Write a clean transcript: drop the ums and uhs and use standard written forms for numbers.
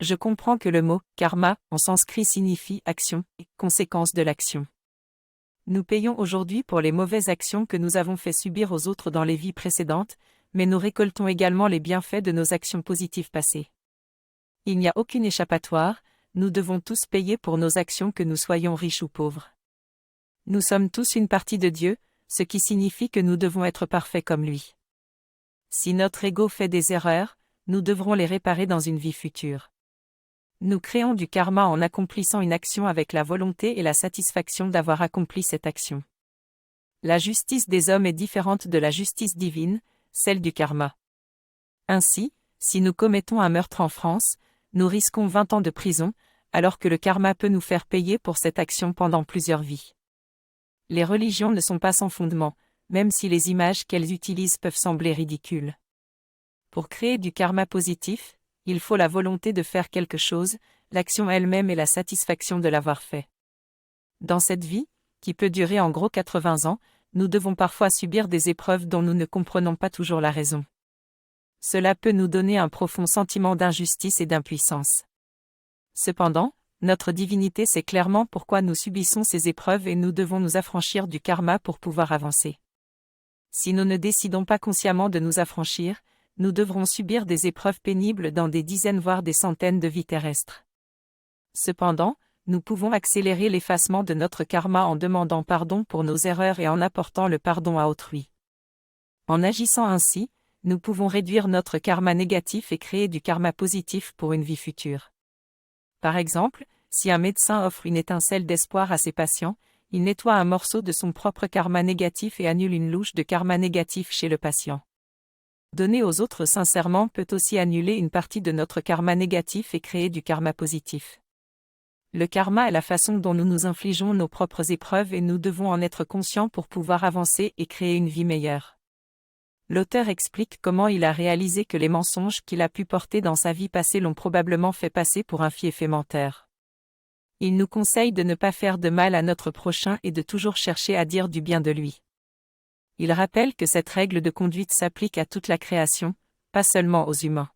Je comprends que le mot « karma » en sanskrit signifie « action » et « conséquence de l'action ». Nous payons aujourd'hui pour les mauvaises actions que nous avons fait subir aux autres dans les vies précédentes, mais nous récoltons également les bienfaits de nos actions positives passées. Il n'y a aucune échappatoire, nous devons tous payer pour nos actions que nous soyons riches ou pauvres. Nous sommes tous une partie de Dieu, ce qui signifie que nous devons être parfaits comme lui. Si notre ego fait des erreurs, nous devrons les réparer dans une vie future. Nous créons du karma en accomplissant une action avec la volonté et la satisfaction d'avoir accompli cette action. La justice des hommes est différente de la justice divine, celle du karma. Ainsi, si nous commettons un meurtre en France, nous risquons 20 ans de prison, alors que le karma peut nous faire payer pour cette action pendant plusieurs vies. Les religions ne sont pas sans fondement, même si les images qu'elles utilisent peuvent sembler ridicules. Pour créer du karma positif, il faut la volonté de faire quelque chose, l'action elle-même et la satisfaction de l'avoir fait. Dans cette vie, qui peut durer en gros 80 ans, nous devons parfois subir des épreuves dont nous ne comprenons pas toujours la raison. Cela peut nous donner un profond sentiment d'injustice et d'impuissance. Cependant, notre divinité sait clairement pourquoi nous subissons ces épreuves et nous devons nous affranchir du karma pour pouvoir avancer. Si nous ne décidons pas consciemment de nous affranchir, nous devrons subir des épreuves pénibles dans des dizaines voire des centaines de vies terrestres. Cependant, nous pouvons accélérer l'effacement de notre karma en demandant pardon pour nos erreurs et en apportant le pardon à autrui. En agissant ainsi, nous pouvons réduire notre karma négatif et créer du karma positif pour une vie future. Par exemple, si un médecin offre une étincelle d'espoir à ses patients, il nettoie un morceau de son propre karma négatif et annule une louche de karma négatif chez le patient. Donner aux autres sincèrement peut aussi annuler une partie de notre karma négatif et créer du karma positif. Le karma est la façon dont nous nous infligeons nos propres épreuves et nous devons en être conscients pour pouvoir avancer et créer une vie meilleure. L'auteur explique comment il a réalisé que les mensonges qu'il a pu porter dans sa vie passée l'ont probablement fait passer pour un fief et menteur. Il nous conseille de ne pas faire de mal à notre prochain et de toujours chercher à dire du bien de lui. Il rappelle que cette règle de conduite s'applique à toute la création, pas seulement aux humains.